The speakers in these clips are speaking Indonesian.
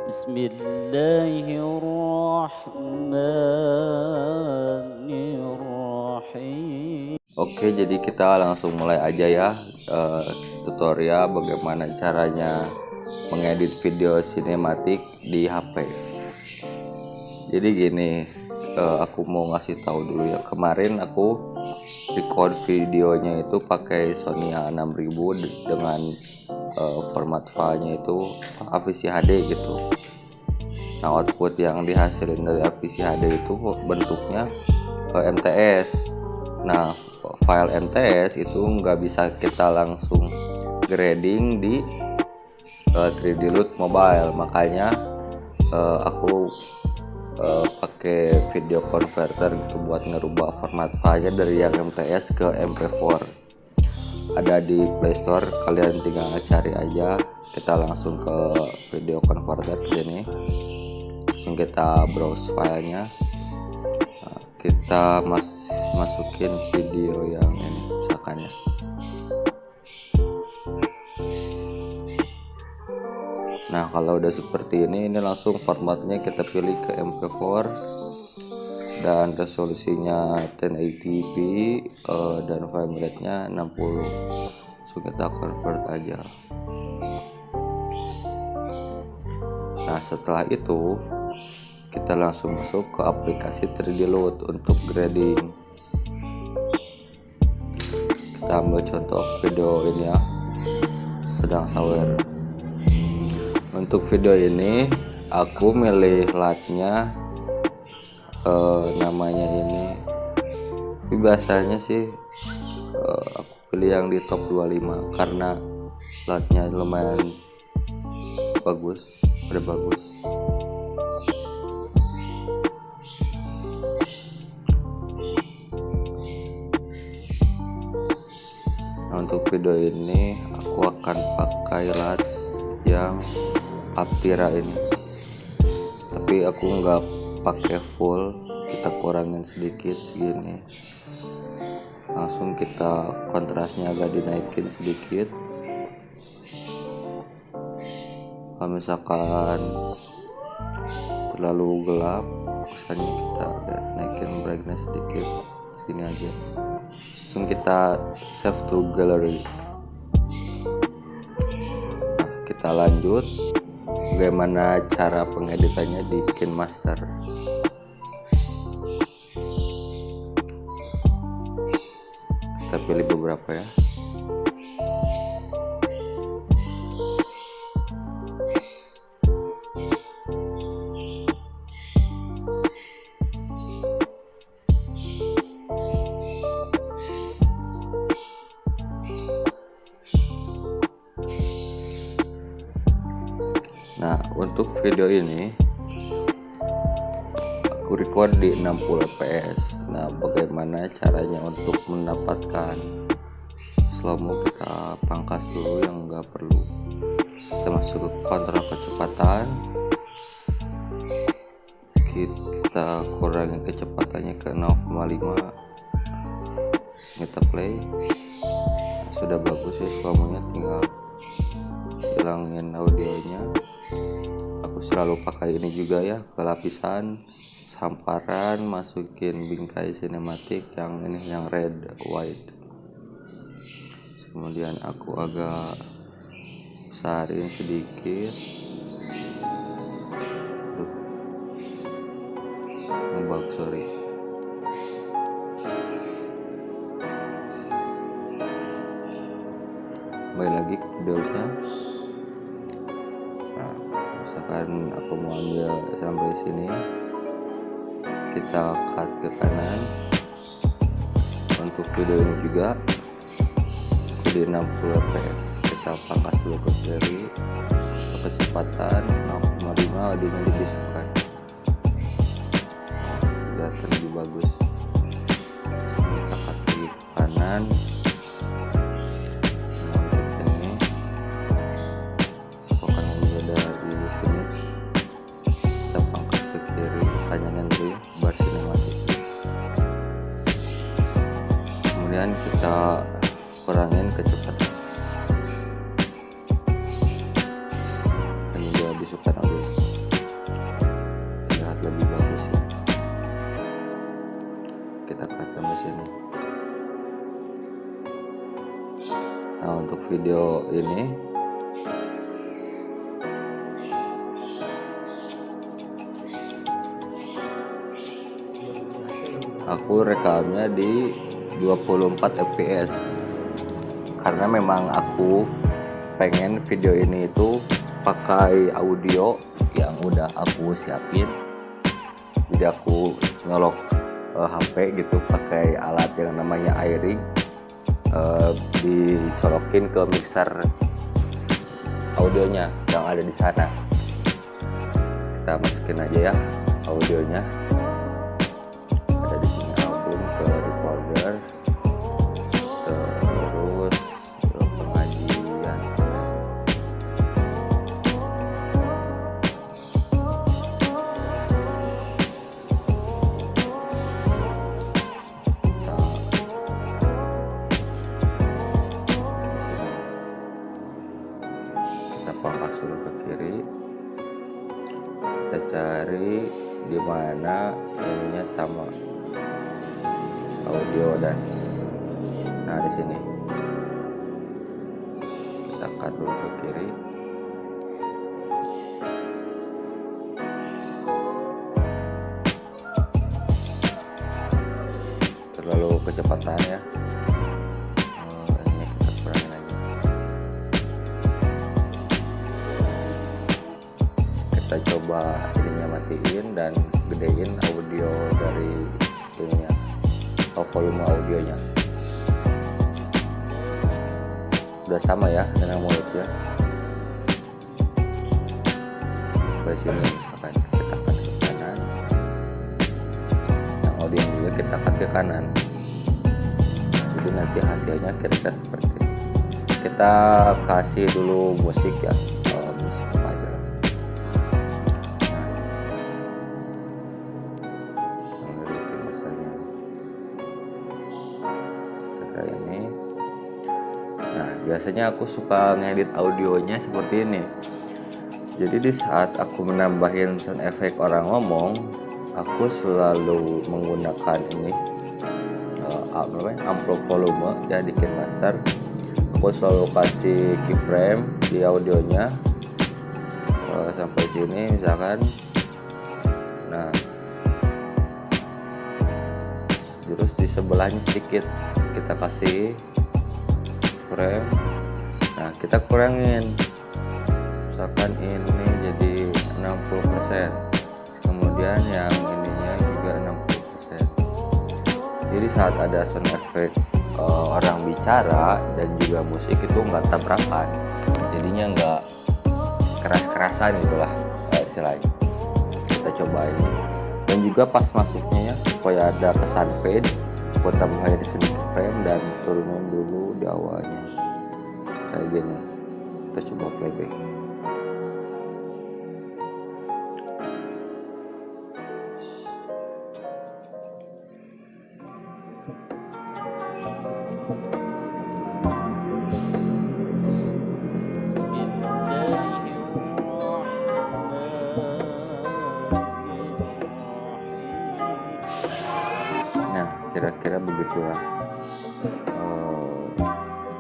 Bismillahirrahmanirrahim. Oke, jadi kita langsung mulai aja ya tutorial bagaimana caranya mengedit video sinematik di HP. Jadi gini, aku mau ngasih tahu dulu ya. Kemarin aku record videonya itu pakai Sony A6000 dengan format filenya itu AVC HD gitu. Nah, output yang dihasilin dari AVC HD itu bentuknya MTS. Nah, file MTS itu nggak bisa kita langsung grading di 3D Loot Mobile, makanya aku pakai video converter gitu buat ngerubah format filenya dari yang MTS ke MP4. Ada di Playstore, kalian tinggal cari aja. Kita langsung ke video converter sini, langsung kita browse filenya. Nah, kita masukin video yang ini misalkan ya. Nah, kalau udah seperti ini langsung formatnya kita pilih ke MP4 dan resolusinya 1080p dan frame rate-nya 60. So kita convert aja. Nah, setelah itu kita langsung masuk ke aplikasi 3D Loot untuk grading. Kita ambil contoh video ini ya, sedang sawer. Untuk video ini aku milih latnya namanya ini, tapi biasanya sih aku pilih yang di top 25 karena latnya lumayan bagus, udah bagus. Nah, untuk video ini aku akan pakai lat yang Aptira ini, tapi aku nggak pakai full, kita kurangin sedikit segini. Langsung kita kontrasnya agak dinaikin sedikit. Kalau misalkan terlalu gelap, misalnya kita agak naikin brightness sedikit, segini aja. Langsung kita save to gallery. Nah, kita lanjut bagaimana cara pengeditannya di KineMaster. Kita pilih beberapa ya. Nah, untuk video ini aku record di 60 fps. Nah, bagaimana caranya untuk mendapatkan slow-mo? Kita pangkas dulu yang enggak perlu. Kita masuk ke kontrol kecepatan, kita kurangi kecepatannya ke 0,5, kita play. Sudah bagus ya slow-mo-nya, tinggal hilangin audionya. Aku selalu pakai ini juga ya, ke lapisan hamparan, masukin bingkai sinematik yang ini, yang red white. Kemudian aku agak besarin sedikit. Sorry. Kembali lagi ke videonya. Nah, misalkan aku mau ambil sampai sini, kita cut ke kanan. Untuk video ini juga di 60 fps, kita pangkas dulu ke kiri, kecepatan 0,5, audionya dibiskukan, kelihatan lebih bagus. Kita cut ke kanan. Kemudian kita kurangin kecepatan dan juga bisukan audio. dekat sampai sini. Nah, untuk video ini aku rekamnya di 24 fps karena memang aku pengen video ini itu pakai audio yang udah aku siapin. Jadi aku nyolok HP gitu pakai alat yang namanya iRig, dicolokin ke mixer audionya yang ada di sana. Kita masukin aja ya audionya. Ada di sini album ke recorder, terus ke pengajian. Kita pangkas dulu ke kiri. Kita cari di mana ininya sama audio dan di sini kita cut dulu ke kiri. Terlalu kecepatan ya. Ini kita kurangin aja. Kita coba ininya matiin dan gedein audio dari ininya, volume audionya. Udah sama ya dengan mulutnya. Sampai sini misalkan kita cut ke kanan, yang audio juga kita cut ke kanan. Jadi nanti hasilnya kira-kira seperti ini. Kita kasih dulu musik ya, musik apa aja. Ini. Nah, biasanya aku suka ngedit audionya seperti ini. Jadi di saat aku menambahin sound effect orang ngomong, aku selalu menggunakan ini amplop volume ya di KineMaster. Aku selalu kasih keyframe di audionya sampai sini misalkan. Nah, terus di sebelahnya sedikit kita kasih frame. Nah, kita kurangin misalkan ini jadi 60%, kemudian yang ininya juga 60%. Jadi saat ada sound effect orang bicara dan juga musik itu nggak tabrakan, jadinya nggak keras-kerasan itulah istilahnya. Kita coba ini, dan juga pas masuknya ya supaya ada kesan fade, aku tambahin sedikit frame dan turunin dulu di awalnya kayak gini. Kita coba playback. Kira-kira begitulah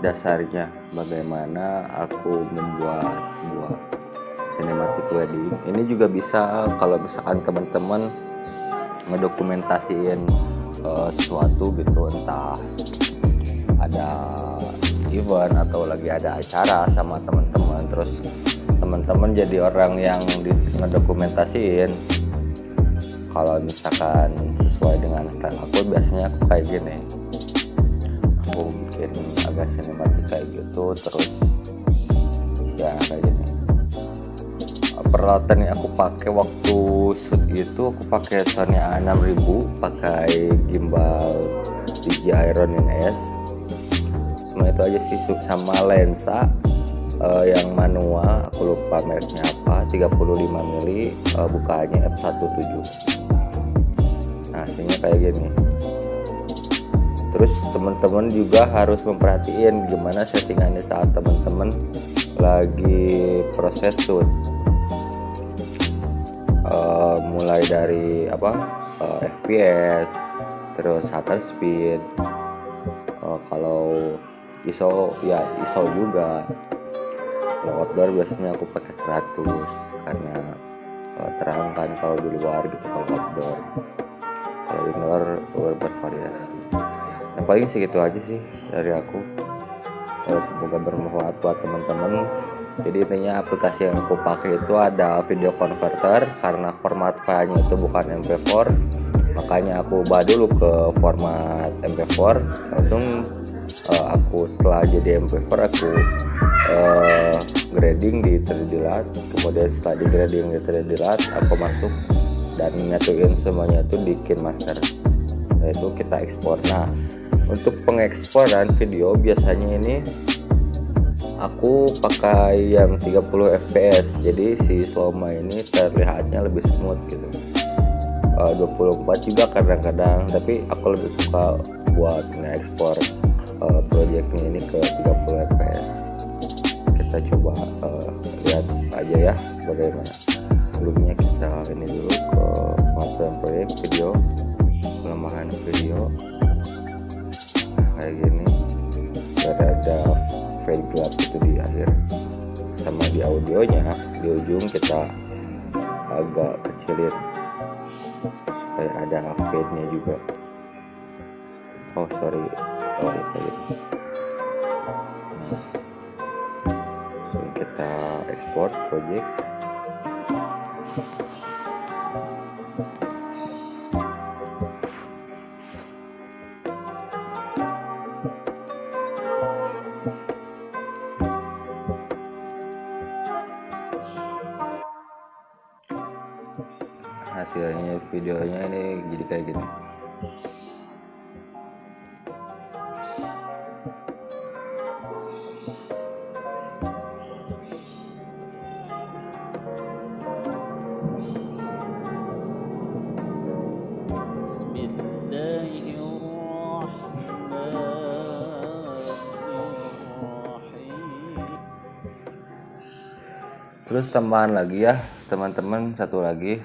dasarnya bagaimana aku membuat sebuah cinematic wedding. Ini juga bisa kalau misalkan teman-teman ngedokumentasiin sesuatu gitu, entah ada event atau lagi ada acara sama teman-teman, terus teman-teman jadi orang yang ngedokumentasiin. Kalau misalkan sesuai dengan style aku, biasanya aku kayak gini, aku bikin agak sinematik kayak gitu, terus ya kayak gini. Peralatan yang aku pakai waktu shoot itu, aku pakai Sony A6000, pakai gimbal DJI Ronin S, semua itu aja sih, sama lensa yang manual, aku lupa mereknya apa, 35 mili, bukaannya f1.7. Nah, hasilnya kayak gini. Terus teman-teman juga harus memperhatiin gimana settingannya saat teman-teman lagi proses shoot. Mulai dari FPS, terus shutter speed. Kalau ISO ya ISO juga. Kalau outdoor biasanya aku pakai 100 karena terang kan kalau di luar gitu kalau outdoor. Kalau indoor bervariasi. Yang paling segitu aja sih dari aku. Semoga bermanfaat buat teman-teman. Jadi intinya aplikasi yang aku pakai itu ada video converter karena format filenya itu bukan MP4, makanya aku ubah dulu ke format MP4. Langsung aku setelah jadi MP4 aku grading di 3D Lat, kemudian setelah di grading di 3D Lat aku masuk dan nyatuin semuanya itu di KineMaster, yaitu kita ekspor. Nah, untuk pengeksporan video biasanya ini aku pakai yang 30 fps, jadi si Slowma ini terlihatnya lebih smooth gitu. 24 juga kadang-kadang, tapi aku lebih suka buat nge-export projectnya ini ke 30 fps. Kita coba lihat aja ya bagaimana. Sebelumnya kita ini dulu ke pengaturan proyek video, pelemahan video kayak gini, ada fade gelap itu di akhir, sama di audionya di ujung kita agak kecilin supaya ada fade nya juga. Sorry gitu. Nah, langsung kita export project. Hasilnya videonya ini jadi kayak gini. Terus tambahan lagi ya teman-teman, satu lagi